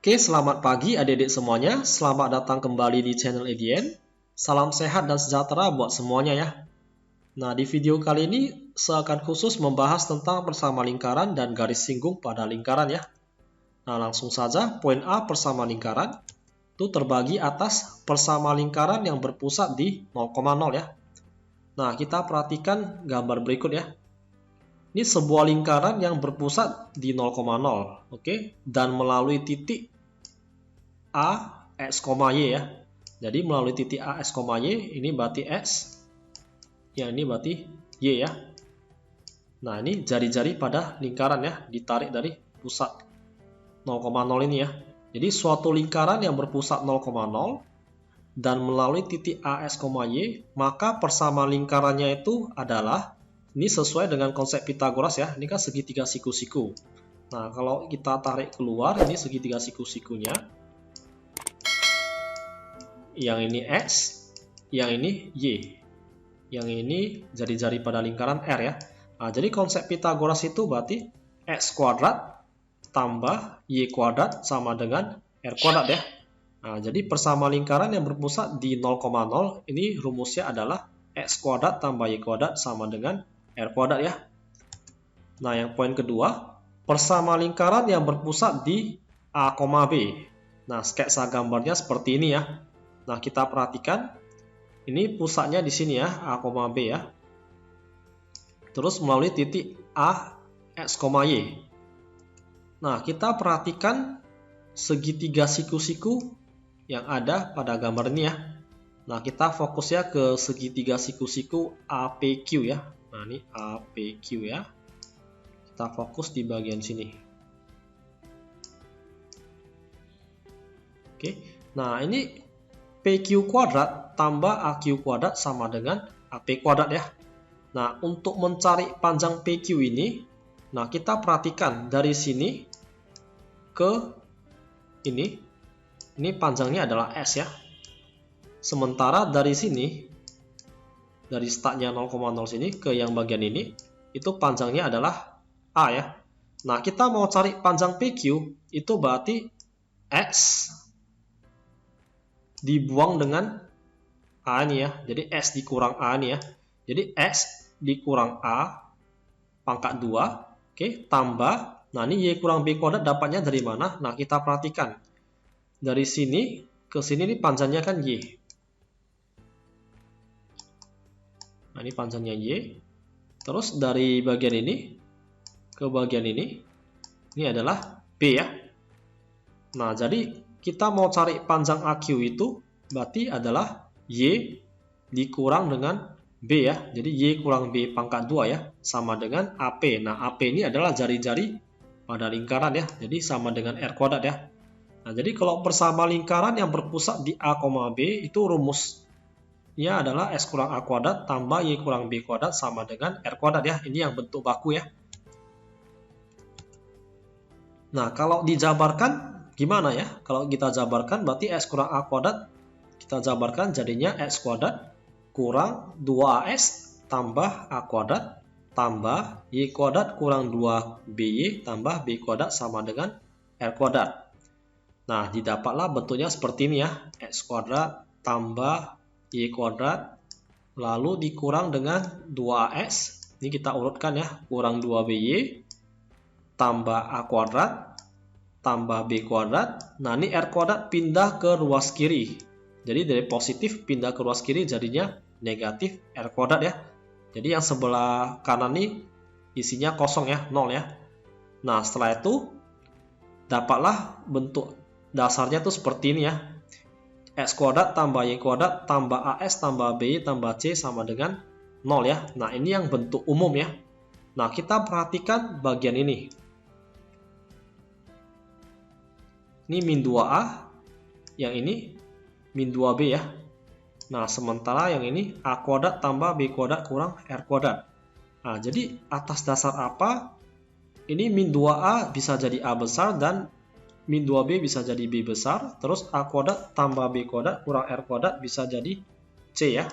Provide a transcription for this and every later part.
Oke, selamat pagi adik-adik semuanya. Selamat datang kembali di channel EDN. Salam sehat dan sejahtera buat semuanya ya. Nah, di video kali ini saya akan khusus membahas tentang persama lingkaran dan garis singgung pada lingkaran ya. Nah, langsung saja poin A persama lingkaran itu terbagi atas persama lingkaran yang berpusat di 0,0 ya. Nah, kita perhatikan gambar berikut ya. Ini sebuah lingkaran yang berpusat di 0,0, oke, dan melalui titik A, X, Y ya. Jadi melalui titik A, X, Y, ini berarti X, yang ini berarti Y ya. Nah, ini jari-jari pada lingkaran ya, ditarik dari pusat 0,0 ini ya. Jadi suatu lingkaran yang berpusat 0,0 dan melalui titik A, X, Y, maka persama lingkarannya itu adalah, ini sesuai dengan konsep Pitagoras ya, ini kan segitiga siku-siku. Nah, kalau kita tarik keluar, ini segitiga siku-sikunya. Yang ini X, yang ini Y. Yang ini jari-jari pada lingkaran R ya. Nah, jadi konsep Pitagoras itu berarti X kuadrat tambah Y kuadrat sama dengan R kuadrat ya. Nah, jadi persama lingkaran yang berpusat di 0,0 ini rumusnya adalah X kuadrat tambah Y kuadrat sama dengan R kuadrat ya. Nah, yang poin kedua, persama lingkaran yang berpusat di A, B. Nah, sketsa gambarnya seperti ini ya. Nah, kita perhatikan, ini pusatnya di sini ya, A, B ya. Terus melalui titik A, X, Y. Nah, kita perhatikan segitiga siku-siku yang ada pada gambar ini ya. Nah, kita fokus ya ke segitiga siku-siku APQ ya. Nah, ini APQ ya. Kita fokus di bagian sini. Oke. Nah, ini PQ kuadrat tambah AQ kuadrat sama dengan AP kuadrat ya. Nah, untuk mencari panjang PQ ini, nah kita perhatikan dari sini ke ini panjangnya adalah S ya. Sementara dari sini, dari startnya 0,0 sini ke yang bagian ini, itu panjangnya adalah A ya. Nah, kita mau cari panjang PQ, itu berarti X dibuang dengan A ini ya. Jadi S dikurang A ini ya. Jadi X dikurang A pangkat 2, oke, tambah, nah ini Y kurang B kuadrat dapatnya dari mana? Nah, kita perhatikan. Dari sini ke sini ini panjangnya kan Y. Nah, ini panjangnya Y. Terus dari bagian ini ke bagian ini adalah B ya. Nah, jadi kita mau cari panjang AQ itu berarti adalah Y dikurang dengan B ya. Jadi Y kurang B pangkat 2 ya, sama dengan AP. Nah, AP ini adalah jari-jari pada lingkaran ya. Jadi sama dengan R kuadrat ya. Nah, jadi kalau persama lingkaran yang berpusat di A, B itu rumusnya adalah S kurang A kuadrat tambah Y kurang B kuadrat sama dengan R kuadrat ya. Ini yang bentuk baku ya. Nah, kalau dijabarkan gimana ya? Kalau kita jabarkan berarti S kurang A kuadrat, kita jabarkan jadinya X kuadrat kurang 2AX tambah A kuadrat tambah Y kuadrat kurang 2BY tambah B kuadrat sama dengan R kuadrat. Nah, didapatlah bentuknya seperti ini ya. X kuadrat tambah Y kuadrat lalu dikurang dengan 2AX. Ini kita urutkan ya, kurang 2BY tambah A kuadrat tambah B kuadrat. Nah, ini R kuadrat pindah ke ruas kiri. Jadi dari positif pindah ke ruas kiri jadinya negatif R kuadrat ya. Jadi yang sebelah kanan ini isinya kosong ya, 0 ya. Nah, setelah itu dapatlah bentuk dasarnya tuh seperti ini ya. X kuadrat tambah Y kuadrat tambah AS tambah BY tambah C sama dengan 0 ya. Nah, ini yang bentuk umum ya. Nah, kita perhatikan bagian ini. Ini min 2A, yang ini min 2B ya. Nah, sementara yang ini A kuadrat tambah B kuadrat kurang R kuadrat. Nah, jadi atas dasar apa? Ini min 2A bisa jadi A besar dan min 2B bisa jadi B besar. Terus A kuadrat tambah B kuadrat kurang R kuadrat bisa jadi C ya.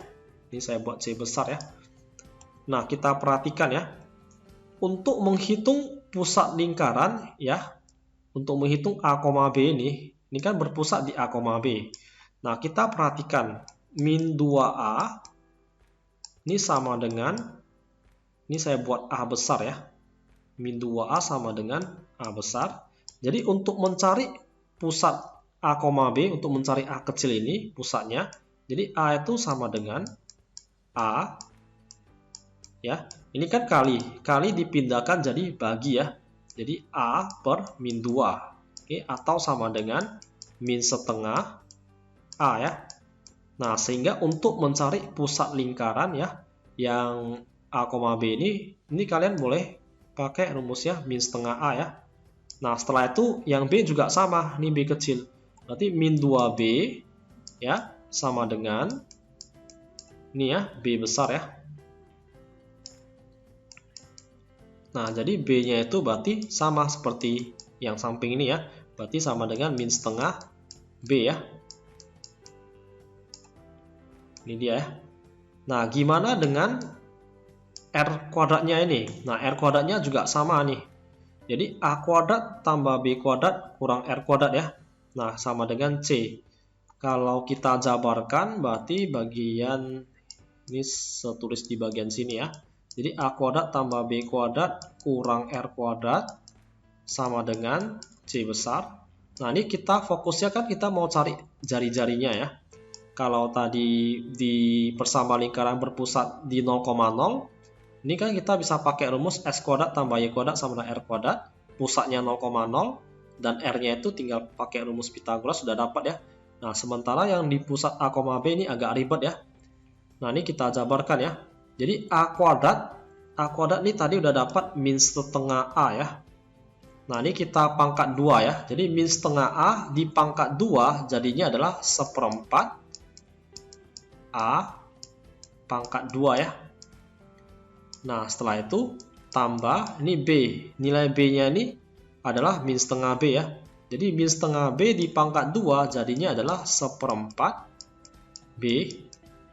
Ini saya buat C besar ya. Nah, kita perhatikan ya. Untuk menghitung pusat lingkaran ya, untuk menghitung A, B ini kan berpusat di A, B. Nah, kita perhatikan min 2A ini sama dengan, ini saya buat A besar ya. Min 2A sama dengan A besar. Jadi untuk mencari pusat A, B, untuk mencari A kecil ini pusatnya, jadi A itu sama dengan A ya. Ini kan kali dipindahkan jadi bagi ya. Jadi A per min 2. Oke, atau sama dengan min setengah A ya. Nah, sehingga untuk mencari pusat lingkaran ya yang A, B ini kalian boleh pakai rumusnya min setengah A ya. Nah, setelah itu yang B juga sama, ini B kecil. Berarti min 2B ya sama dengan ini ya, B besar ya. Nah, jadi B-nya itu berarti sama seperti yang samping ini ya. Berarti sama dengan min setengah B ya. Ini dia ya. Nah, gimana dengan R kuadratnya ini? Nah, R kuadratnya juga sama nih. Jadi A kuadrat tambah B kuadrat kurang R kuadrat ya. Nah, sama dengan C. Kalau kita jabarkan berarti bagian ini saya tulis di bagian sini ya. Jadi A kuadrat tambah B kuadrat kurang R kuadrat sama dengan C besar. Nah, ini kita fokusnya kan kita mau cari jari-jarinya ya. Kalau tadi di persamaan lingkaran berpusat di 0,0, ini kan kita bisa pakai rumus S kuadrat tambah Y kuadrat sama dengan R kuadrat. Pusatnya 0,0 dan R-nya itu tinggal pakai rumus Pythagoras sudah dapat ya. Nah, sementara yang di pusat A, B ini agak ribet ya. Nah, ini kita jabarkan ya. Jadi A kuadrat ini tadi udah dapat min setengah A ya. Nah, ini kita pangkat 2 ya. Jadi min setengah A di pangkat 2 jadinya adalah seperempat A pangkat 2 ya. Nah, setelah itu tambah ini B. Nilai B-nya ini adalah min setengah B ya. Jadi min setengah B di pangkat 2 jadinya adalah seperempat B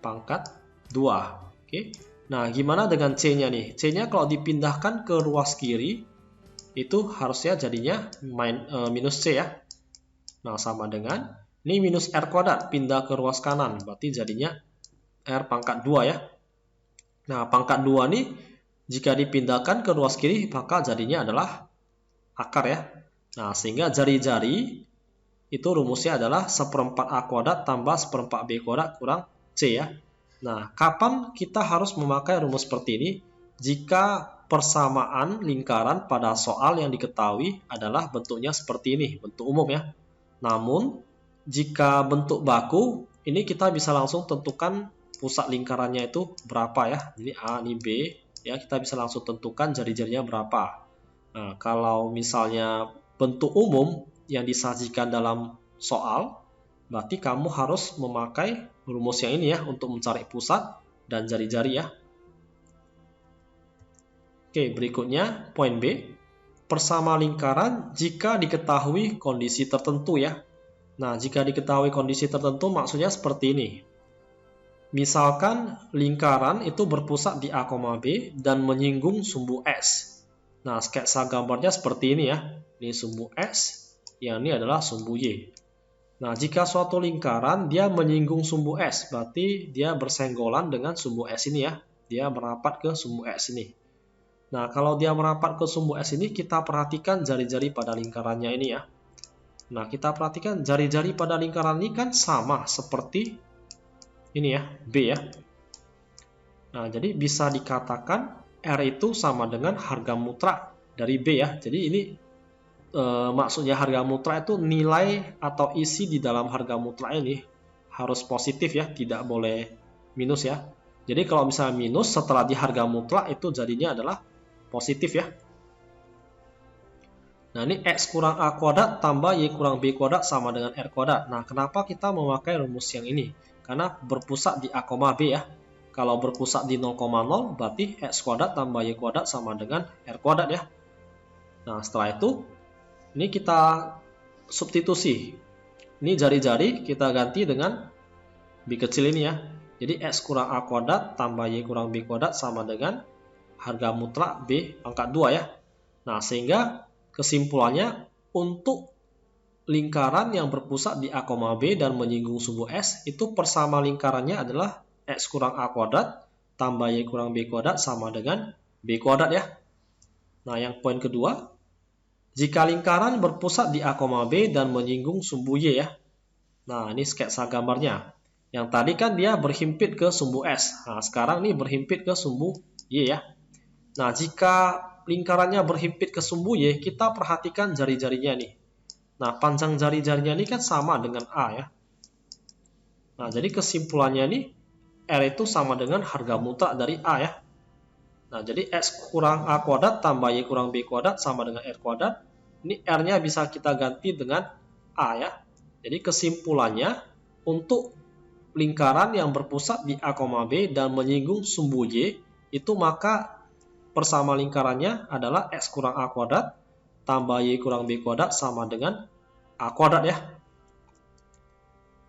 pangkat 2. Oke. Nah, gimana dengan C-nya nih? C-nya kalau dipindahkan ke ruas kiri itu harusnya jadinya minus C ya. Nah, sama dengan ini minus R kuadrat pindah ke ruas kanan, berarti jadinya R pangkat 2 ya. Nah, pangkat 2 nih jika dipindahkan ke ruas kiri maka jadinya adalah akar ya. Nah, sehingga jari-jari itu rumusnya adalah seperempat A kuadrat tambah seperempat B kuadrat kurang C ya. Nah, kapan kita harus memakai rumus seperti ini? Jika persamaan lingkaran pada soal yang diketahui adalah bentuknya seperti ini, bentuk umum ya. Namun, jika bentuk baku, ini kita bisa langsung tentukan pusat lingkarannya itu berapa ya. Jadi A, ini B, ya kita bisa langsung tentukan jari-jarinya berapa. Nah, kalau misalnya bentuk umum yang disajikan dalam soal, berarti kamu harus memakai rumus yang ini ya untuk mencari pusat dan jari-jari ya. Oke, berikutnya poin B. Persama lingkaran jika diketahui kondisi tertentu ya. Nah, jika diketahui kondisi tertentu maksudnya seperti ini. Misalkan lingkaran itu berpusat di A, B dan menyinggung sumbu S. Nah, sketsa gambarnya seperti ini ya. Ini sumbu S, yang ini adalah sumbu Y. Nah, jika suatu lingkaran dia menyinggung sumbu S, berarti dia bersenggolan dengan sumbu S ini ya. Dia merapat ke sumbu S ini. Nah, kalau dia merapat ke sumbu S ini, kita perhatikan jari-jari pada lingkarannya ini ya. Nah, kita perhatikan jari-jari pada lingkaran ini kan sama seperti ini ya, B ya. Nah, jadi bisa dikatakan R itu sama dengan harga mutlak dari B ya. Jadi ini maksudnya harga mutlak itu nilai atau isi di dalam harga mutlak ini harus positif ya, tidak boleh minus ya. Jadi kalau misalnya minus setelah di harga mutlak itu jadinya adalah positif ya. Nah, ini X kurang A kuadrat tambah Y kurang B kuadrat sama dengan R kuadrat. Nah, kenapa kita memakai rumus yang ini? Karena berpusat di A, B ya. Kalau berpusat di 0,0 berarti X kuadrat tambah Y kuadrat sama dengan R kuadrat ya. Nah, setelah itu ini kita substitusi. Ini jari-jari kita ganti dengan B kecil ini ya. Jadi X kurang A kuadrat tambah Y kurang B kuadrat sama dengan harga mutlak B pangkat 2 ya. Nah, sehingga kesimpulannya untuk lingkaran yang berpusat di A, B dan menyinggung sumbu S, itu persama lingkarannya adalah X kurang A kuadrat tambah Y kurang B kuadrat sama dengan B kuadrat ya. Nah, yang poin kedua, jika lingkaran berpusat di A, B dan menyinggung sumbu Y ya. Nah, ini sketsa gambarnya. Yang tadi kan dia berhimpit ke sumbu S. Nah, sekarang ini berhimpit ke sumbu Y ya. Nah, jika lingkarannya berhimpit ke sumbu Y, kita perhatikan jari-jarinya nih. Nah, panjang jari-jarinya ini kan sama dengan A ya. Nah, jadi kesimpulannya ini R itu sama dengan harga mutlak dari A ya. Nah, jadi X kurang A kuadrat tambah Y kurang B kuadrat sama dengan R kuadrat. Ini R-nya bisa kita ganti dengan A ya. Jadi kesimpulannya, untuk lingkaran yang berpusat di A, B dan menyinggung sumbu Y, itu maka persama lingkarannya adalah X kurang A kuadrat tambah Y kurang B kuadrat sama dengan A kuadrat ya.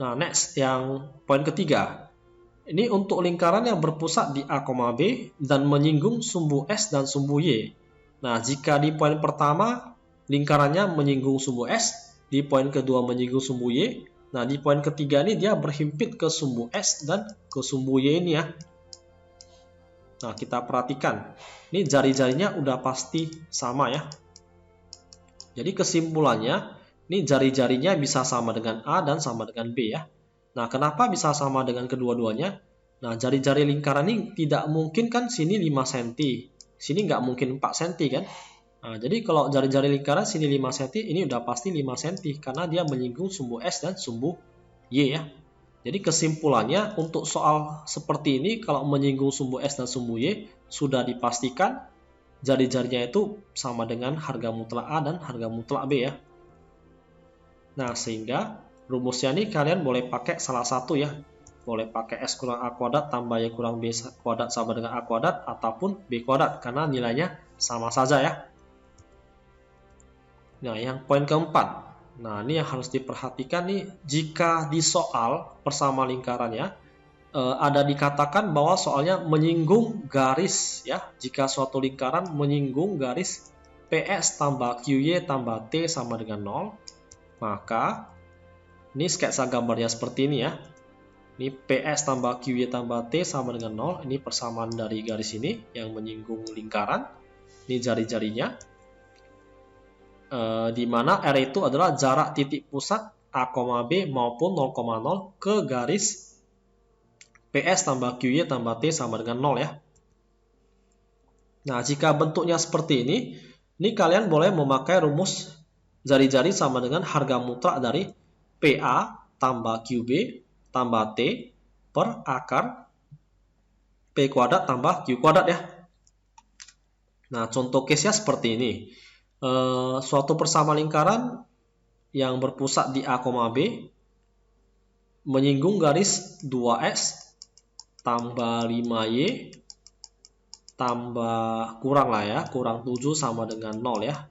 Nah, next, yang poin ketiga. Ini untuk lingkaran yang berpusat di A, B dan menyinggung sumbu S dan sumbu Y. Nah, jika di poin pertama lingkarannya menyinggung sumbu S, di poin kedua menyinggung sumbu Y. Nah, di poin ketiga ini dia berhimpit ke sumbu S dan ke sumbu Y ini ya. Nah, kita perhatikan. Ini jari-jarinya udah pasti sama ya. Jadi kesimpulannya, ini jari-jarinya bisa sama dengan A dan sama dengan B ya. Nah, kenapa bisa sama dengan kedua-duanya? Nah, jari-jari lingkaran ini tidak mungkin kan sini 5 cm. Sini nggak mungkin 4 cm kan? Nah, jadi kalau jari-jari lingkaran sini 5 cm, ini udah pasti 5 cm. Karena dia menyinggung sumbu S dan sumbu Y ya. Jadi kesimpulannya untuk soal seperti ini, kalau menyinggung sumbu S dan sumbu Y, sudah dipastikan jari-jarinya itu sama dengan harga mutlak A dan harga mutlak B ya. Nah, sehingga rumusnya ini kalian boleh pakai salah satu ya. Boleh pakai X kurang A kuadrat tambah Y kurang B kuadrat sama dengan A kuadrat ataupun B kuadrat karena nilainya sama saja ya. Nah, yang poin keempat. Nah, ini yang harus diperhatikan nih, jika di soal persama lingkarannya ada dikatakan bahwa soalnya menyinggung garis ya. Jika suatu lingkaran menyinggung garis PS tambah QY tambah T sama dengan 0, maka ini sketsa gambarnya seperti ini ya. Ini PS tambah QY tambah T sama dengan 0. Ini persamaan dari garis ini yang menyinggung lingkaran. Ini jari-jarinya. Di mana R itu adalah jarak titik pusat A, B maupun 0,0 ke garis PS tambah QY tambah T sama dengan 0 ya. Nah, jika bentuknya seperti ini kalian boleh memakai rumus jari-jari sama dengan harga mutlak dari PA tambah QB tambah T per akar P kuadrat tambah Q kuadrat ya. Nah, contoh case-nya seperti ini. Suatu persama lingkaran yang berpusat di A, B menyinggung garis 2X tambah 5Y tambah kurang lah ya, kurang 7 sama dengan 0 ya.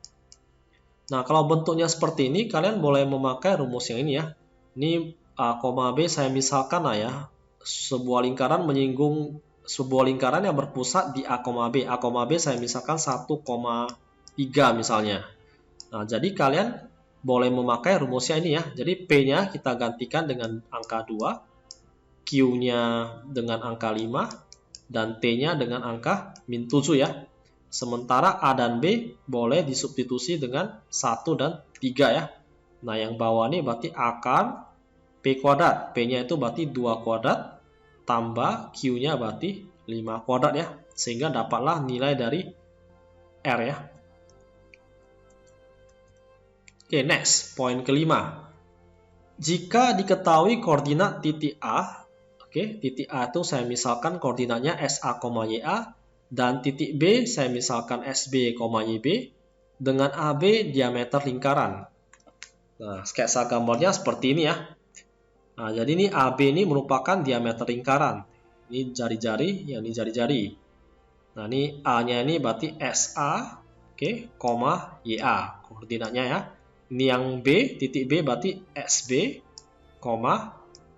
Nah, kalau bentuknya seperti ini, kalian boleh memakai rumus yang ini ya. Ini A, B saya misalkan lah ya, sebuah lingkaran menyinggung sebuah lingkaran yang berpusat di A, B. A, B saya misalkan 1,3 misalnya. Nah, jadi kalian boleh memakai rumusnya ini ya. Jadi P-nya kita gantikan dengan angka 2. Q-nya dengan angka 5 dan T-nya dengan angka min 7 ya. Sementara A dan B boleh disubstitusi dengan 1 dan 3 ya. Nah, yang bawah ini berarti akar P kuadrat. P-nya itu berarti 2 kuadrat tambah Q-nya berarti 5 kuadrat ya. Sehingga dapatlah nilai dari R ya. Oke, next. Poin kelima. Jika diketahui koordinat titik A, titik A itu saya misalkan koordinatnya SA, YA, dan titik B saya misalkan SB, YB, dengan AB diameter lingkaran. Nah, sketsa gambarnya seperti ini ya. Nah, jadi ini AB ini merupakan diameter lingkaran. Ini jari-jari, yang ini jari-jari. Nah, ini A-nya ini berarti SA, YA, koordinatnya ya. Ini yang B, titik B berarti SB,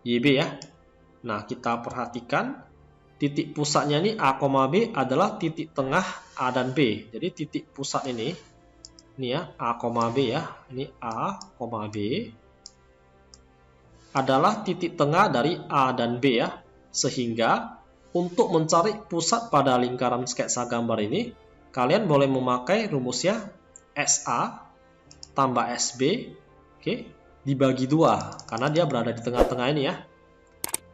YB ya. Nah, kita perhatikan titik pusatnya ini A, B adalah titik tengah A dan B. Jadi titik pusat ini Ini ya, A, B ya. Ini A, B adalah titik tengah dari A dan B ya. Sehingga untuk mencari pusat pada lingkaran sketsa gambar ini, kalian boleh memakai rumusnya SA tambah SB, oke, dibagi 2 karena dia berada di tengah-tengah ini ya.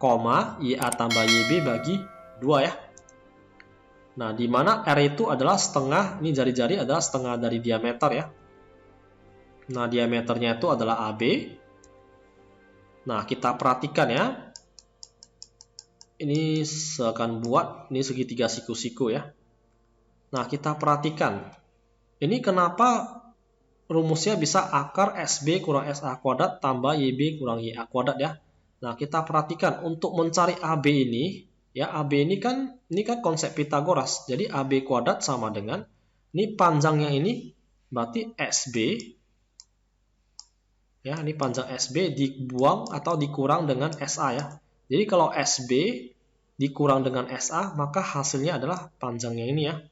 Koma YA tambah YB bagi 2 ya. Nah, di mana R itu adalah setengah, ini jari-jari adalah setengah dari diameter ya. Nah, diameternya itu adalah AB. Nah, kita perhatikan ya. Ini akan buat ini segitiga siku-siku ya. Nah, kita perhatikan. Ini kenapa rumusnya bisa akar SB kurang SA kuadrat tambah YB kurang YA kuadrat ya. Nah, kita perhatikan untuk mencari AB ini, ya AB ini kan konsep Pitagoras. Jadi AB kuadrat sama dengan ini panjangnya ini berarti SB. Ya, ini panjang SB dibuang atau dikurang dengan SA ya. Jadi kalau SB dikurang dengan SA, maka hasilnya adalah panjangnya ini ya.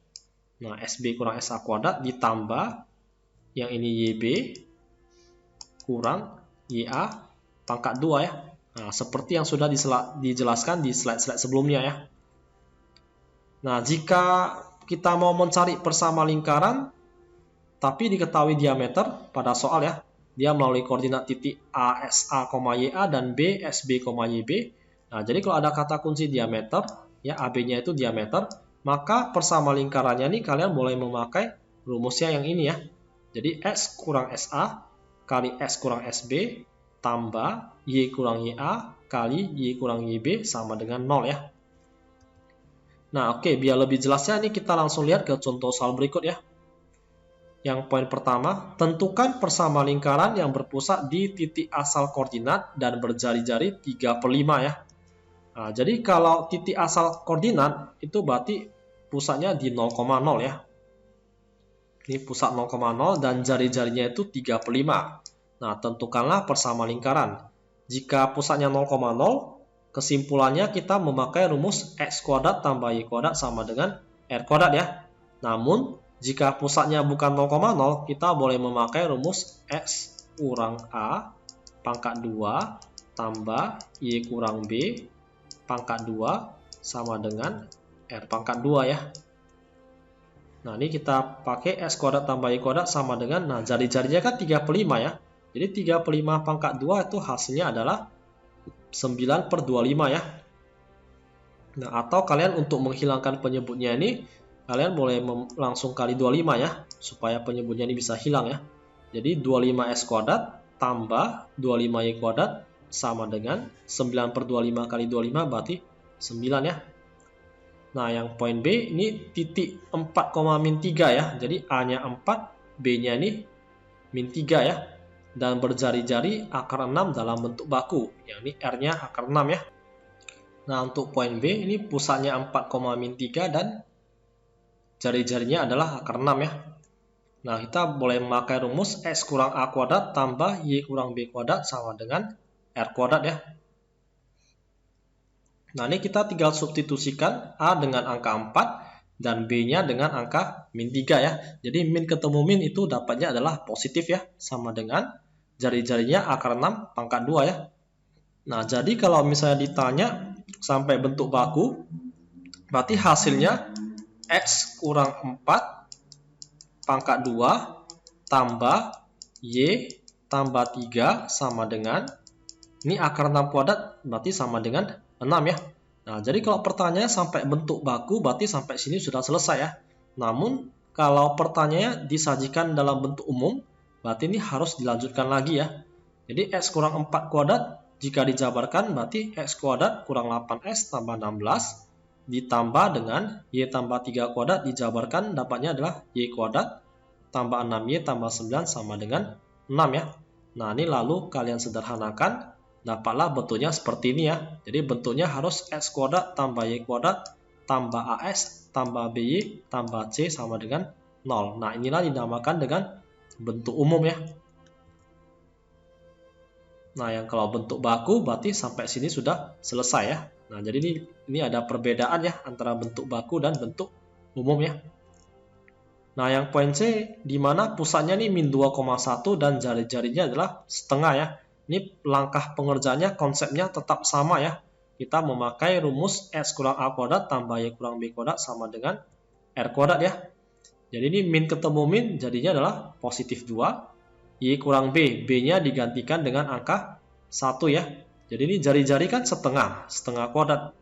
Nah, SB kurang SA kuadrat ditambah yang ini YB kurang YA pangkat 2 ya. Nah, seperti yang sudah dijelaskan di slide-slide sebelumnya ya. Nah, jika kita mau mencari persama lingkaran tapi diketahui diameter pada soal ya, dia melalui koordinat titik A, SA, YA dan B, SB, YB. Nah, jadi kalau ada kata kunci diameter, ya AB-nya itu diameter, maka persama lingkarannya nih kalian boleh memakai rumusnya yang ini ya. Jadi S kurang SA kali S kurang SB tambah Y kurang YA kali Y kurang YB sama dengan 0 ya. Nah, oke, biar lebih jelasnya ini kita langsung lihat ke contoh soal berikut ya. Yang poin pertama, tentukan persama lingkaran yang berpusat di titik asal koordinat dan berjari-jari 3/5 ya. Nah, jadi kalau titik asal koordinat itu berarti pusatnya di 0,0 ya. Ini pusat 0,0 dan jari-jarinya itu 3/5. Nah, tentukanlah persama lingkaran. Jika pusatnya 0,0, kesimpulannya kita memakai rumus X kuadrat tambah Y kuadrat sama dengan R kuadrat ya. Namun, jika pusatnya bukan 0,0, kita boleh memakai rumus X kurang A pangkat 2 tambah Y kurang B pangkat 2 sama dengan R pangkat 2 ya. Nah, ini kita pakai X kuadrat tambah Y kuadrat sama dengan, nah jari-jarinya kan 3/5 ya. Jadi 3/5 pangkat 2 itu hasilnya adalah 9/25 ya. Nah, atau kalian untuk menghilangkan penyebutnya ini, kalian boleh langsung kali 25 ya, supaya penyebutnya ini bisa hilang ya. Jadi 25x kuadrat tambah 25y kuadrat sama dengan 9/25 kali 25 berarti 9 ya. Nah, yang poin B ini titik 4,-3 ya. Jadi A-nya 4, B-nya ini -3 ya. Dan berjari-jari akar 6 dalam bentuk baku. Yang ini R-nya akar 6 ya. Nah, untuk poin B ini pusatnya 4,-3 dan jari-jarinya adalah akar 6 ya. Nah, kita boleh memakai rumus X kurang A kuadrat tambah Y kurang B kuadrat sama dengan R kuadrat ya. Nah, ini kita tinggal substitusikan A dengan angka 4 dan B-nya dengan angka -3 ya. Jadi min ketemu min itu dapatnya adalah positif ya, sama dengan jari-jarinya akar 6 pangkat 2 ya. Nah, jadi kalau misalnya ditanya sampai bentuk baku, berarti hasilnya X kurang 4 pangkat 2 tambah Y tambah 3 sama dengan, ini akar 6 kuadrat berarti sama dengan 6 ya. Nah, jadi kalau pertanyaannya sampai bentuk baku berarti sampai sini sudah selesai ya. Namun kalau pertanyaannya disajikan dalam bentuk umum berarti ini harus dilanjutkan lagi ya. Jadi X kurang 4 kuadrat jika dijabarkan berarti X kuadrat kurang 8X tambah 16 ditambah dengan Y tambah 3 kuadrat dijabarkan dapatnya adalah Y kuadrat tambah 6Y tambah 9 sama dengan 6 ya. Nah, ini lalu kalian sederhanakan, dapatlah bentuknya seperti ini ya. Jadi bentuknya harus X kuadrat tambah Y kuadrat tambah AX tambah BY tambah C sama dengan 0. Nah, inilah dinamakan dengan bentuk umum ya. Nah, yang kalau bentuk baku berarti sampai sini sudah selesai ya. Nah, jadi ini ada perbedaan ya antara bentuk baku dan bentuk umum ya. Nah, yang poin C, di mana pusatnya nih min 2,1 dan jari-jarinya adalah setengah ya. Ini langkah pengerjaannya, konsepnya tetap sama ya. Kita memakai rumus X kurang A kuadrat tambah Y kurang B kuadrat sama dengan R kuadrat ya. Jadi ini min ketemu min, jadinya adalah positif 2. Y kurang B, B-nya digantikan dengan angka 1 ya. Jadi ini jari-jari kan setengah kuadrat.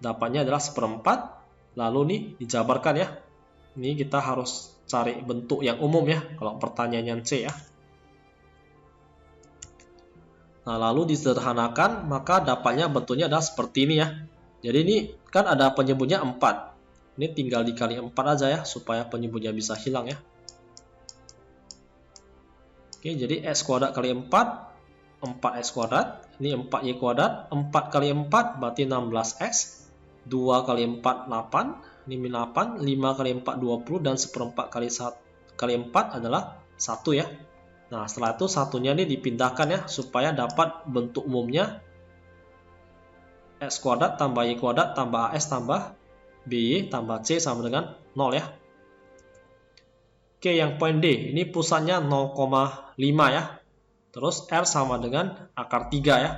Dapatnya adalah 1/4. Lalu nih dijabarkan ya. Ini kita harus cari bentuk yang umum ya, kalau pertanyaannya C ya. Nah, lalu disederhanakan, maka dapatnya bentuknya adalah seperti ini ya. Jadi ini kan ada penyebutnya 4. Ini tinggal dikali 4 aja ya, supaya penyebutnya bisa hilang ya. Oke, jadi X kuadrat kali 4, 4X kuadrat. Ini 4Y kuadrat, 4 kali 4 berarti 16X. 2 kali 4, 8. Ini min 8, 5 kali 4, 20, dan 1/4 kali 4 adalah 1 ya. Nah, setelah itu satunya ini dipindahkan ya, supaya dapat bentuk umumnya X kuadrat tambah Y kuadrat tambah AS tambah BY tambah C sama dengan 0 ya. Oke, yang poin D, ini pusatnya 0,5 ya. Terus R sama dengan akar 3 ya.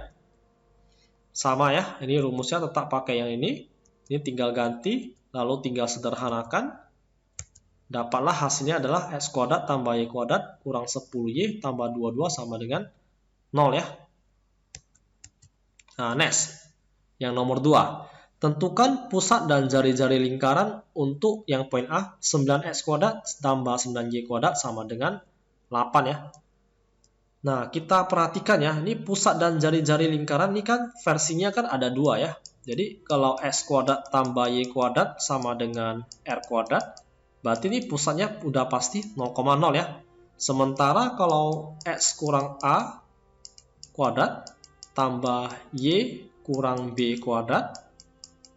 Sama ya, ini rumusnya tetap pakai yang ini. Ini tinggal ganti, lalu tinggal sederhanakan. Dapatlah hasilnya adalah X kuadrat tambah Y kuadrat kurang 10Y tambah 22 sama dengan 0 ya. Nah, next. Yang nomor 2. Tentukan pusat dan jari-jari lingkaran untuk yang poin A, 9X kuadrat tambah 9Y kuadrat sama dengan 8 ya. Nah, kita perhatikan ya, ini pusat dan jari-jari lingkaran ini kan versinya kan ada 2 ya. Jadi kalau X kuadrat tambah Y kuadrat sama dengan R kuadrat, berarti ini pusatnya udah pasti 0,0 ya. Sementara kalau X kurang A kuadrat tambah Y kurang B kuadrat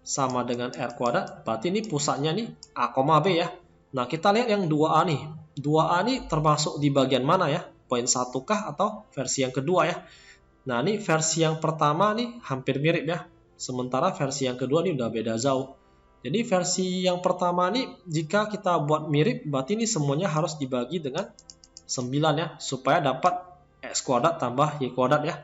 sama dengan R kuadrat, berarti ini pusatnya nih A, B ya. Nah, kita lihat yang 2A nih. 2A nih termasuk di bagian mana ya? Poin 1 kah atau versi yang kedua ya? Nah, ini versi yang pertama nih hampir mirip ya. Sementara versi yang kedua ini udah beda jauh. Jadi versi yang pertama nih jika kita buat mirip, berarti ini semuanya harus dibagi dengan 9 ya, supaya dapat X kuadrat tambah Y kuadrat ya.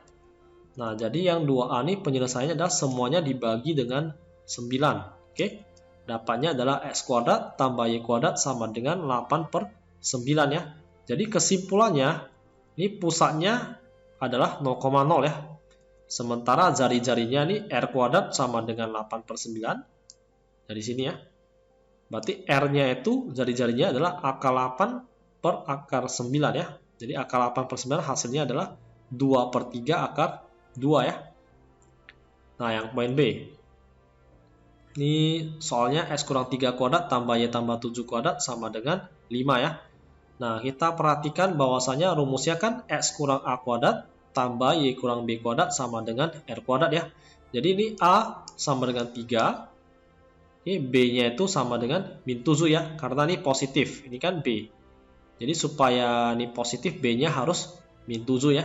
Nah, jadi yang 2A ini penyelesaiannya adalah semuanya dibagi dengan 9. Oke. Dapatnya adalah X kuadrat tambah Y kuadrat sama dengan 8/9 ya. Jadi kesimpulannya, ini pusatnya adalah 0,0 ya. Sementara jari-jarinya ini R kuadrat sama dengan 8/9. Dari sini ya. Berarti R-nya itu jari-jarinya adalah akar 8 per akar 9 ya. Jadi akar 8/9 hasilnya adalah 2/3 akar 2 ya. Nah, yang poin B. Ini soalnya X kurang 3 kuadrat tambah Y tambah 7 kuadrat sama dengan 5 ya. Nah, kita perhatikan bahwasanya rumusnya kan X kurang A kuadrat tambah Y kurang B kuadrat sama dengan R kuadrat ya. Jadi ini A sama dengan 3. Ini B-nya itu sama dengan min 7 ya. Karena ini positif. Ini kan B. Jadi supaya ini positif, B-nya harus min 7 ya.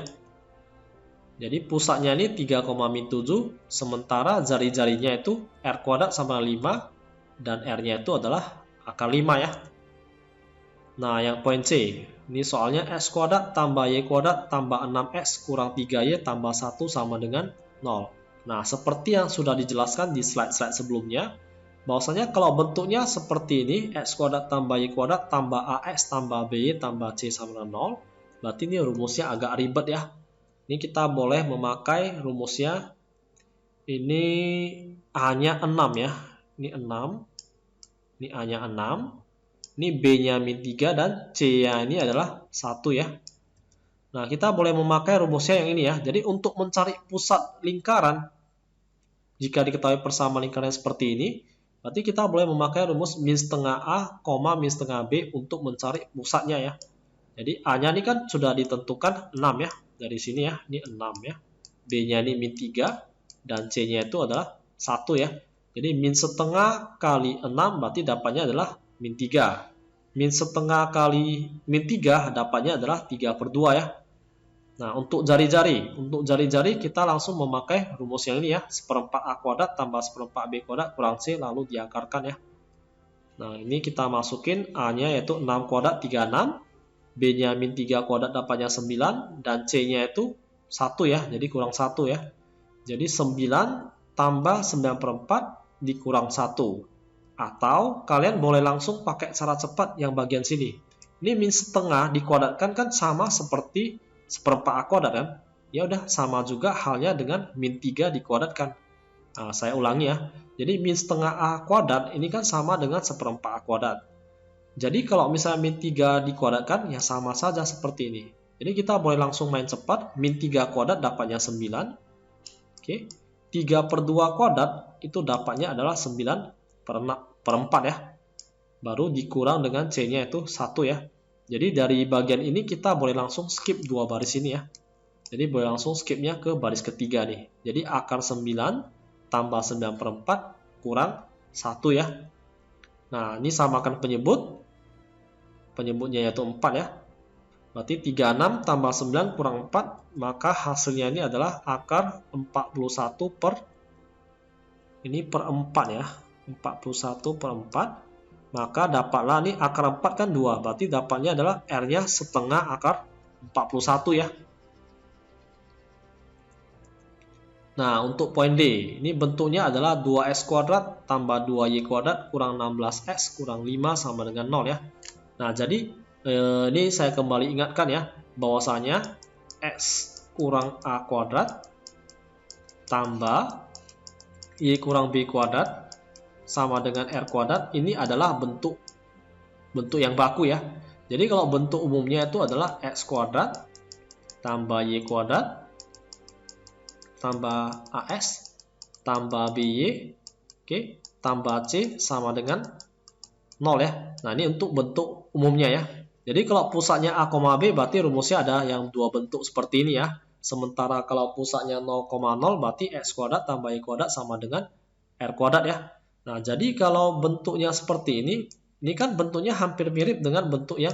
Jadi pusatnya ini 3,7. Sementara jari-jarinya itu R kuadrat sama 5. Dan R-nya itu adalah akar 5 ya. Nah, yang poin C, ini soalnya X kuadrat tambah Y kuadrat tambah 6X kurang 3Y tambah 1 sama dengan 0. Nah, seperti yang sudah dijelaskan di slide-slide sebelumnya, bahwasanya kalau bentuknya seperti ini, X kuadrat tambah Y kuadrat tambah AX tambah BY tambah C sama dengan 0, berarti ini rumusnya agak ribet ya. Ini kita boleh memakai rumusnya, ini A-nya 6 ya, ini 6, ini A-nya 6. Ini B-nya min 3 dan C-nya ini adalah 1 ya. Nah, kita boleh memakai rumusnya yang ini ya. Jadi untuk mencari pusat lingkaran, jika diketahui persamaan lingkaran seperti ini, berarti kita boleh memakai rumus min setengah A, min setengah B untuk mencari pusatnya ya. Jadi A-nya ini kan sudah ditentukan 6 ya. Dari sini ya, ini 6 ya. B-nya ini min 3 dan C-nya itu adalah 1 ya. Jadi min setengah kali 6 berarti dapatnya adalah min 3. Min setengah kali min 3 dapatnya adalah 3/2 ya. Nah, untuk jari-jari kita langsung memakai rumus yang ini ya. 1/4 A kuadrat tambah 1/4 B kuadrat kurang C lalu diakarkan ya. Nah, ini kita masukin A-nya yaitu 6 kuadrat 36, B-nya min 3 kuadrat dapatnya 9, dan C-nya itu 1 ya, jadi kurang 1 ya. Jadi 9 tambah 9/4 dikurang 1. Atau kalian boleh langsung pakai cara cepat yang bagian sini. Ini min setengah dikuadratkan kan sama seperti 1/4 A kuadrat kan? Ya udah, sama juga halnya dengan min 3 dikuadratkan. Nah, saya ulangi ya. Jadi min setengah A kuadrat ini kan sama dengan 1/4 A kuadrat. Jadi kalau misalnya min 3 dikuadratkan ya sama saja seperti ini. Jadi kita boleh langsung main cepat. Min 3 kuadrat dapatnya 9. Oke. 3/2 kuadrat itu dapatnya adalah 9/4 ya. Baru dikurang dengan C-nya itu 1 ya. Jadi dari bagian ini kita boleh langsung skip 2 baris ini ya. Jadi boleh langsung skipnya ke baris ketiga nih. Jadi akar 9 tambah 9/4 kurang 1 ya. Nah, ini samakan penyebut. Penyebutnya yaitu 4 ya. Berarti 36 tambah 9 kurang 4, maka hasilnya ini adalah akar 41 per 4 ya. 41/4. Maka dapatlah ini akar 4 kan 2. Berarti dapatnya adalah R-nya setengah akar 41 ya. Nah, untuk poin D, ini bentuknya adalah 2x kuadrat tambah 2y kuadrat kurang 16x kurang 5 sama dengan 0 ya. Nah, jadi ini saya kembali ingatkan ya, bahwasanya x kurang a kuadrat tambah y kurang b kuadrat sama dengan r kuadrat, ini adalah bentuk yang baku ya. Jadi kalau bentuk umumnya itu adalah x kuadrat tambah y kuadrat tambah AS tambah BY, oke, tambah C sama dengan 0 ya. Nah, ini untuk bentuk umumnya ya. Jadi kalau pusatnya A, B berarti rumusnya ada yang dua bentuk seperti ini ya. Sementara kalau pusatnya 0,0 berarti X kuadrat tambah Y kuadrat sama dengan R kuadrat ya. Nah, jadi kalau bentuknya seperti ini kan bentuknya hampir mirip dengan bentuk yang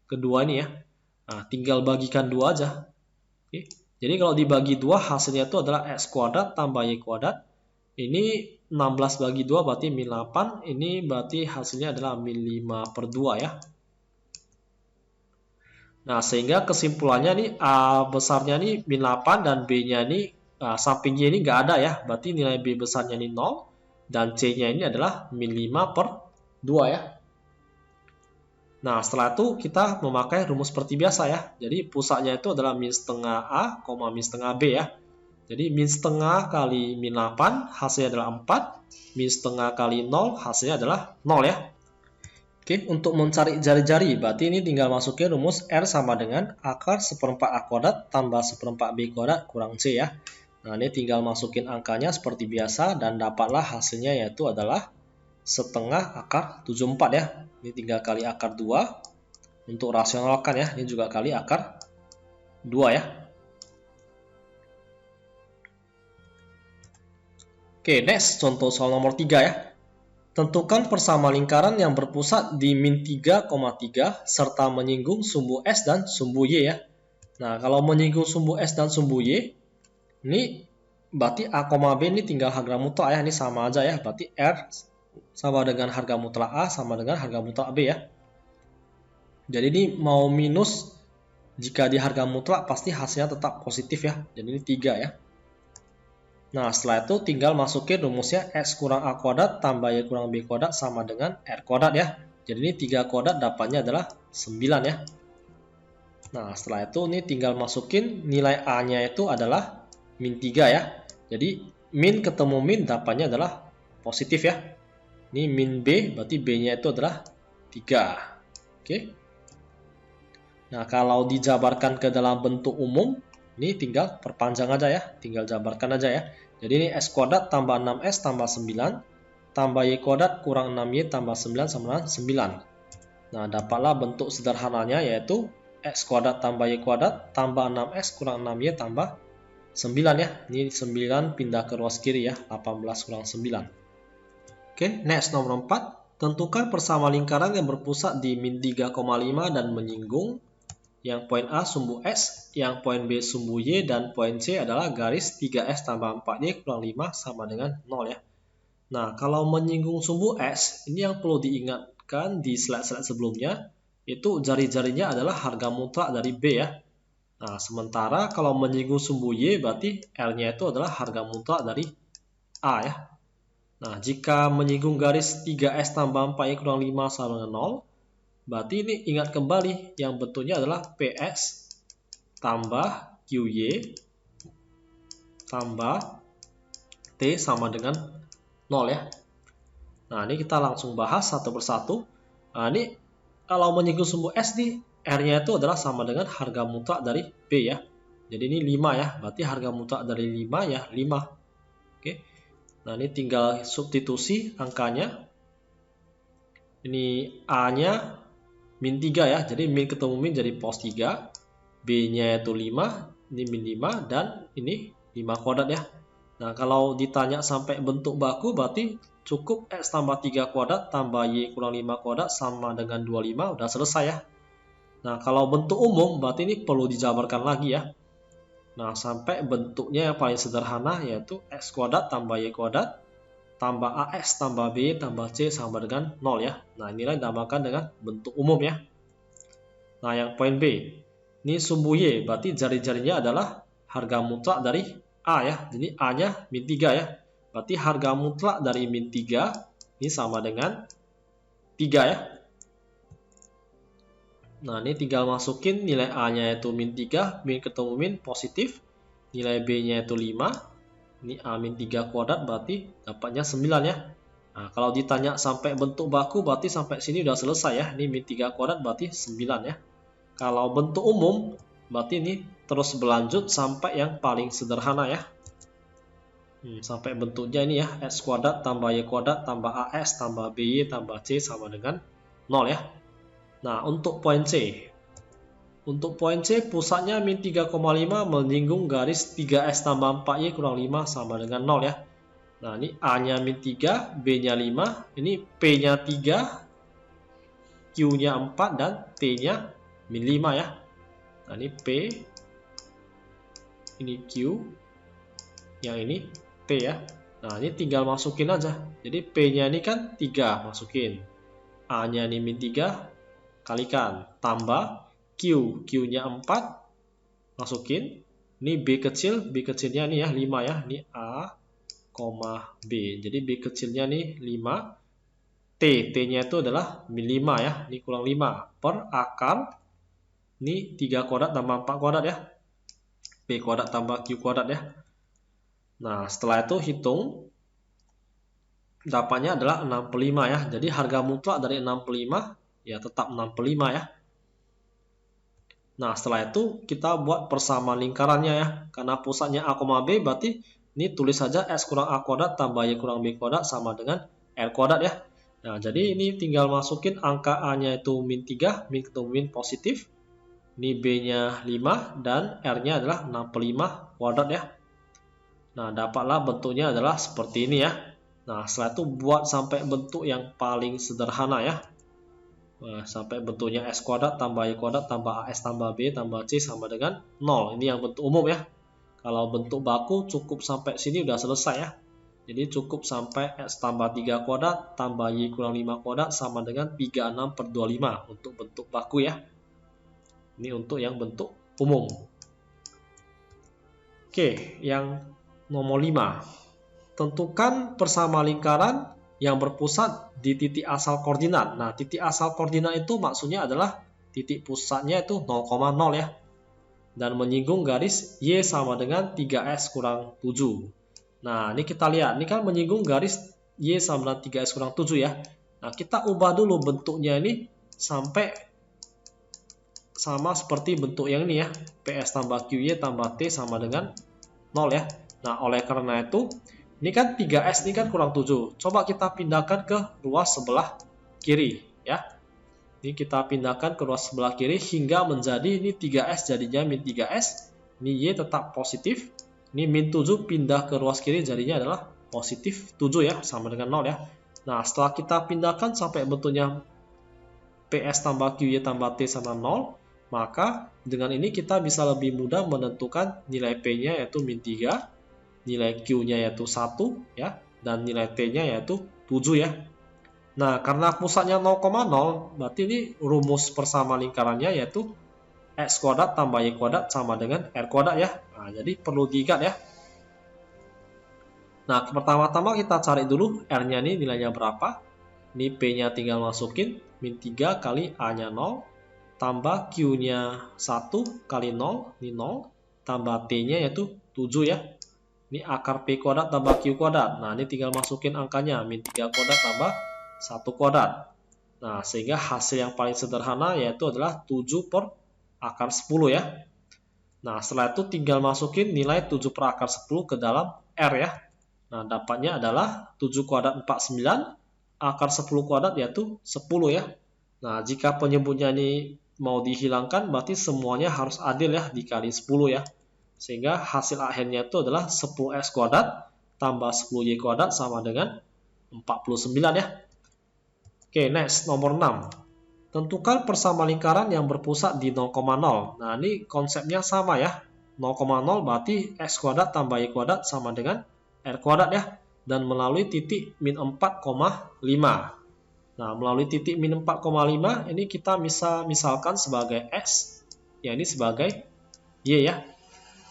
kedua ini ya. Nah, tinggal bagikan 2 aja. Oke. Jadi kalau dibagi 2 hasilnya itu adalah X kuadrat tambah Y kuadrat. Ini 16 bagi 2 berarti min 8. Ini berarti hasilnya adalah min 5/2 ya. Nah, sehingga kesimpulannya nih A besarnya nih min 8 dan B-nya ini samping Y ini nggak ada ya. Berarti nilai B besarnya ini 0 dan C-nya ini adalah min 5/2 ya. Nah, setelah itu kita memakai rumus seperti biasa ya. Jadi pusatnya itu adalah min setengah A, min setengah B ya. Jadi min setengah kali min 8 hasilnya adalah 4. Min setengah kali 0 hasilnya adalah 0 ya. Oke, untuk mencari jari-jari berarti ini tinggal masukin rumus R sama dengan akar 1/4 A kuadrat tambah 1/4 B kuadrat kurang C ya. Nah, ini tinggal masukin angkanya seperti biasa dan dapatlah hasilnya yaitu adalah setengah akar 74 ya. Ini tinggal kali akar 2 untuk rasionalkan ya. Ini juga kali akar 2 ya. Oke, next contoh soal nomor 3 ya. Tentukan persama lingkaran yang berpusat di min 3,3 serta menyinggung sumbu S dan sumbu Y ya. Nah, kalau menyinggung sumbu S dan sumbu Y, ini berarti A, B ini tinggal harga mutlak ya. Ini sama aja ya. Berarti R sama dengan harga mutlak A sama dengan harga mutlak B ya. Jadi ini mau minus, jika di harga mutlak pasti hasilnya tetap positif ya. Jadi ini 3 ya. Nah, setelah itu tinggal masukin rumusnya X kurang A kuadrat tambah Y kurang B kuadrat sama dengan R kuadrat ya. Jadi ini 3 kuadrat dapatnya adalah 9 ya. Nah, setelah itu ini tinggal masukin nilai A-nya itu adalah min 3 ya. Jadi min ketemu min dapatnya adalah positif ya. Ini min B, berarti B-nya itu adalah 3. Oke. Nah, kalau dijabarkan ke dalam bentuk umum, ini tinggal perpanjang aja ya. Tinggal jabarkan aja ya. Jadi ini S kuadrat tambah 6S tambah 9, tambah Y kuadrat kurang 6Y tambah 9 sama dengan 9. Nah, dapatlah bentuk sederhananya yaitu X kuadrat tambah Y kuadrat tambah 6S kurang 6Y tambah 9 ya. Ini 9 pindah ke ruas kiri ya. 18 kurang 9. Oke, next nomor 4. Tentukan persama lingkaran yang berpusat di min 3,5 dan menyinggung yang poin A sumbu S, yang poin B sumbu Y, dan poin C adalah garis 3S tambah 4Y kurang 5 sama dengan 0 ya. Nah, kalau menyinggung sumbu S, ini yang perlu diingatkan di slide-slide sebelumnya, itu jari-jarinya adalah harga mutlak dari B ya. Nah, sementara kalau menyinggung sumbu Y, berarti R-nya itu adalah harga mutlak dari A ya. Nah, jika menyinggung garis 3S tambah 4Y kurang 5 sama dengan 0, berarti ini ingat kembali yang bentuknya adalah PS tambah QY tambah T sama dengan 0 ya. Nah, ini kita langsung bahas satu persatu. Nah, ini kalau menyinggung sumbu S nih, R-nya itu adalah sama dengan harga mutlak dari B ya. Jadi ini 5 ya, berarti harga mutlak dari 5 ya 5. Oke. Nah, ini tinggal substitusi angkanya. Ini A-nya min 3 ya, jadi min ketemu min jadi pos 3. B-nya itu 5, ini min 5, dan ini 5 kuadrat ya. Nah, kalau ditanya sampai bentuk baku, berarti cukup X tambah 3 kuadrat tambah Y kurang 5 kuadrat sama dengan 25, udah selesai ya. Nah, kalau bentuk umum, berarti ini perlu dijabarkan lagi ya. Nah, sampai bentuknya yang paling sederhana, yaitu X kuadrat tambah Y kuadrat tambah AX tambah B tambah C sama dengan 0 ya. Nah, inilah dinamakan dengan bentuk umum ya. Nah, yang poin B, ini sumbu Y, berarti jari-jarinya adalah harga mutlak dari A ya. Jadi A-nya min 3 ya. Berarti harga mutlak dari min 3 ini sama dengan 3 ya. Nah, ini tinggal masukin nilai A-nya yaitu min 3, min ketemu min positif. Nilai B-nya itu 5. Ini A min 3 kuadrat berarti dapatnya 9 ya. Nah, kalau ditanya sampai bentuk baku berarti sampai sini udah selesai ya. Ini min 3 kuadrat berarti 9 ya. Kalau bentuk umum berarti ini terus berlanjut sampai yang paling sederhana ya. Sampai bentuknya ini ya, X kuadrat tambah Y kuadrat tambah AX tambah BY tambah C sama dengan 0 ya. Nah, untuk poin C. Untuk poin C, pusatnya min 3,5 menyinggung garis 3S tambah 4Y kurang 5 sama dengan 0 ya. Nah, ini A-nya min 3, B-nya 5, ini P-nya 3, Q-nya 4, dan T-nya min 5 ya. Nah, ini P, ini Q, yang ini T ya. Nah, ini tinggal masukin aja. Jadi P-nya ini kan 3, masukin. A-nya ini min 3, kalikan, tambah Q-nya 4, masukin. Ini B kecil, B kecilnya ini ya 5 ya. Ini A, B. Jadi B kecilnya nih 5. T-nya itu adalah min 5 ya. Ini kurang 5 per akar. Ini 3 kuadrat tambah 4 kuadrat ya. P kuadrat tambah Q kuadrat ya. Nah, setelah itu hitung. Dapatnya adalah 65 ya. Jadi harga mutlak dari 65 ya tetap 65 ya. Nah, setelah itu kita buat persamaan lingkarannya ya. Karena pusatnya A, B, berarti ini tulis saja X kurang A kuadrat tambah Y kurang B kuadrat sama dengan R kuadrat ya. Nah, jadi ini tinggal masukin angka A-nya itu min 3, min ketemu min positif. Ini B-nya 5 dan R-nya adalah 65 kuadrat ya. Nah, dapatlah bentuknya adalah seperti ini ya. Nah, setelah itu buat sampai bentuk yang paling sederhana ya. Nah, sampai bentuknya S kuadrat tambah Y kuadrat tambah AS tambah B tambah C sama dengan 0. Ini yang bentuk umum ya. Kalau bentuk baku cukup sampai sini udah selesai ya. Jadi cukup sampai X tambah 3 kuadrat tambah Y kurang 5 kuadrat sama dengan 36 per 25 untuk bentuk baku ya. Ini untuk yang bentuk umum. Oke, yang nomor 5. Tentukan persamaan lingkaran yang berpusat di titik asal koordinat. Nah, titik asal koordinat itu maksudnya adalah titik pusatnya itu 0,0 ya. Dan menyinggung garis Y sama dengan 3S kurang 7. Nah, ini kita lihat. Ini kan menyinggung garis Y sama dengan 3S kurang 7 ya. Nah, kita ubah dulu bentuknya ini sampai sama seperti bentuk yang ini ya. PS tambah QY tambah T sama dengan 0 ya. Nah, oleh karena itu, ini kan 3S ini kan kurang 7. Coba kita pindahkan ke ruas sebelah kiri ya. Ini kita pindahkan ke ruas sebelah kiri hingga menjadi ini 3S jadinya min 3S. Ini Y tetap positif. Ini min 7 pindah ke ruas kiri jadinya adalah positif 7 ya, sama dengan 0 ya. Nah, setelah kita pindahkan sampai bentuknya PS tambah QY tambah T sama 0, maka dengan ini kita bisa lebih mudah menentukan nilai P-nya yaitu min 3, nilai Q-nya yaitu 1 ya, dan nilai T-nya yaitu 7 ya. Nah, karena pusatnya 0,0, berarti ini rumus persama lingkarannya yaitu X kuadrat tambah Y kuadrat sama dengan R kuadrat ya. Nah, jadi perlu diingat ya. Nah, pertama-tama kita cari dulu R-nya ini nilainya berapa. Ini P-nya tinggal masukin, min 3 kali A-nya 0, tambah Q-nya 1 kali 0, ini 0, tambah T-nya yaitu 7 ya. Ini akar P kuadrat tambah Q kuadrat. Nah, ini tinggal masukin angkanya, min 3 kuadrat tambah 1 kuadrat. Nah, sehingga hasil yang paling sederhana yaitu adalah 7 per akar 10 ya. Nah, setelah itu tinggal masukin nilai 7 per akar 10 ke dalam R ya. Nah, dapatnya adalah 7 kuadrat 49, akar 10 kuadrat yaitu 10 ya. Nah, jika penyebutnya ini mau dihilangkan, berarti semuanya harus adil ya, dikali 10 ya. Sehingga hasil akhirnya itu adalah 10x kuadrat tambah 10y kuadrat sama dengan 49 ya. Oke, next, nomor 6. Tentukan persama lingkaran yang berpusat di 0,0. Nah, ini konsepnya sama ya. 0,0 berarti x kuadrat tambah y kuadrat sama dengan r kuadrat ya. Dan melalui titik min 4,5. Nah, melalui titik min 4,5 ini kita bisa misalkan sebagai x, ya ini sebagai y ya.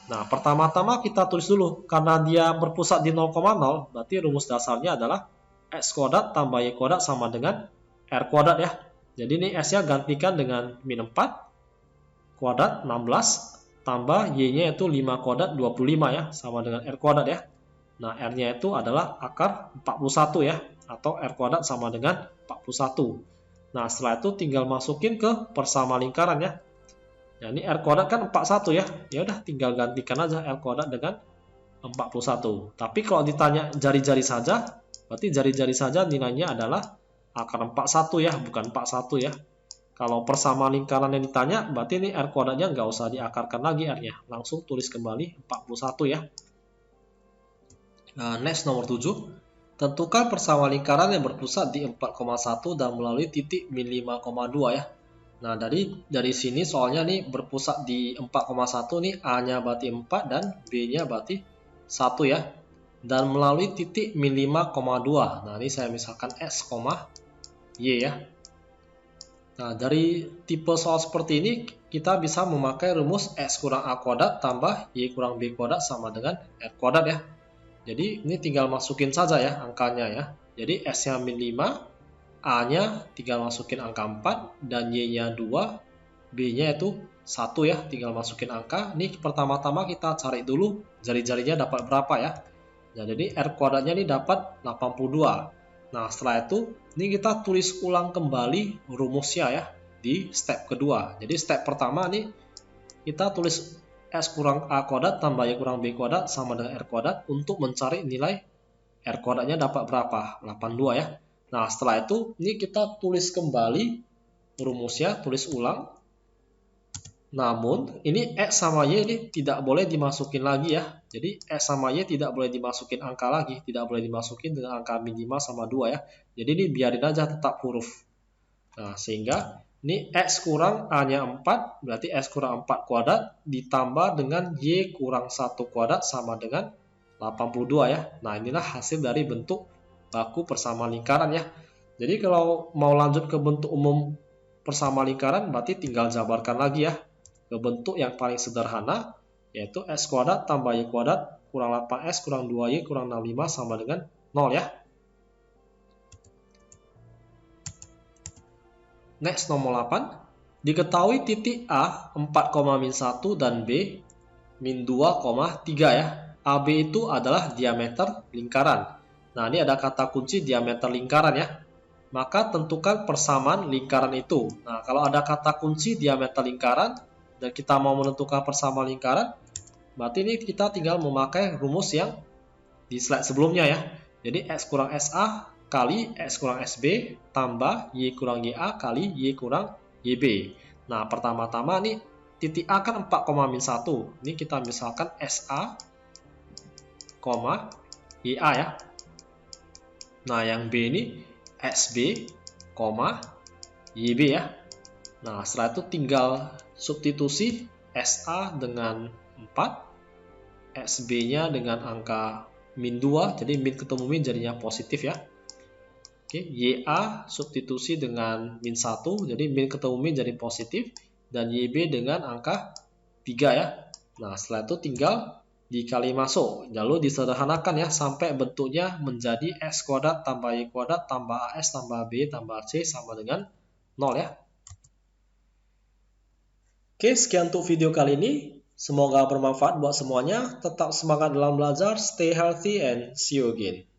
Nah, pertama-tama kita tulis dulu. Karena dia berpusat di 0,0, berarti rumus dasarnya adalah x kuadrat tambah y kuadrat sama dengan r kuadrat ya. Jadi ini s-nya gantikan dengan min 4 kuadrat 16 tambah y-nya itu 5 kuadrat 25 ya, sama dengan r kuadrat ya. Nah, r-nya itu adalah akar 41 ya, atau r kuadrat sama dengan 41. Nah, setelah itu tinggal masukin ke persama lingkaran ya. Nah, ini R kuadrat kan 41 ya. Ya udah tinggal gantikan aja R kuadrat dengan 41. Tapi kalau ditanya jari-jari saja, berarti jari-jari saja nilainya adalah akar 41 ya, bukan 41 ya. Kalau persama lingkaran yang ditanya, berarti ini R kuadratnya nggak usah diakarkan lagi R-nya. Langsung tulis kembali 41 ya. Nah, next nomor 7. Tentukan persama lingkaran yang berpusat di 4,1 dan melalui titik min 5,2 ya. Nah, dari sini soalnya nih berpusat di 4,1 nih, A-nya berarti 4 dan B-nya berarti 1 ya. Dan melalui titik min 5,2. Nah, ini saya misalkan S, Y ya. Nah, dari tipe soal seperti ini kita bisa memakai rumus X kurang A kuadrat tambah Y kurang B kuadrat sama dengan R kuadrat ya. Jadi ini tinggal masukin saja ya angkanya ya. Jadi S-nya min 5, A-nya tinggal masukin angka 4, dan Y-nya 2, B-nya itu 1 ya, tinggal masukin angka. Ini pertama-tama kita cari dulu jari-jarinya dapat berapa ya. Nah, jadi R kuadratnya ini dapat 82. Nah, setelah itu, ini kita tulis ulang kembali rumusnya ya, di step kedua. Jadi step pertama nih, kita tulis S kurang A kuadrat tambah Y kurang B kuadrat sama dengan R kuadrat untuk mencari nilai R kuadratnya dapat berapa, 82 ya. Nah, setelah itu, ini kita tulis kembali rumusnya, tulis ulang. Namun, ini X sama Y ini tidak boleh dimasukin lagi ya. Jadi, X sama Y tidak boleh dimasukin angka lagi. Tidak boleh dimasukin dengan angka minimal sama 2 ya. Jadi, ini biarin aja tetap huruf. Nah, sehingga ini X kurang A-nya 4, berarti X kurang 4 kuadrat ditambah dengan Y kurang 1 kuadrat sama dengan 82 ya. Nah, inilah hasil dari bentuk baku persama lingkaran ya. Jadi kalau mau lanjut ke bentuk umum persama lingkaran, berarti tinggal jabarkan lagi ya ke bentuk yang paling sederhana, yaitu X kuadrat tambah Y kuadrat kurang 8X kurang 2Y kurang 65 sama dengan 0 ya. Next, nomor 8. Diketahui titik A 4,-1 dan B min 2,3 ya. AB itu adalah diameter lingkaran. Nah, ini ada kata kunci diameter lingkaran ya. Maka tentukan persamaan lingkaran itu. Nah, kalau ada kata kunci diameter lingkaran dan kita mau menentukan persamaan lingkaran, berarti ini kita tinggal memakai rumus yang di slide sebelumnya ya. Jadi X kurang SA kali X kurang SB tambah Y kurang YA kali Y kurang YB. Nah, pertama-tama nih titik A kan 4,-1. Ini kita misalkan SA, YA ya. Nah, yang B ini SB, YB ya. Nah, setelah itu tinggal substitusi SA dengan 4, SB-nya dengan angka min 2, jadi min ketemu min jadinya positif ya. Oke, YA substitusi dengan min 1, jadi min ketemu min jadi positif, dan YB dengan angka 3 ya. Nah, setelah itu tinggal dikali masuk, lalu disederhanakan ya sampai bentuknya menjadi X kuadrat tambah Y kuadrat tambah AS tambah B tambah C sama dengan 0 ya. Oke, sekian untuk video kali ini. Semoga bermanfaat buat semuanya. Tetap semangat dalam belajar, stay healthy, and see you again.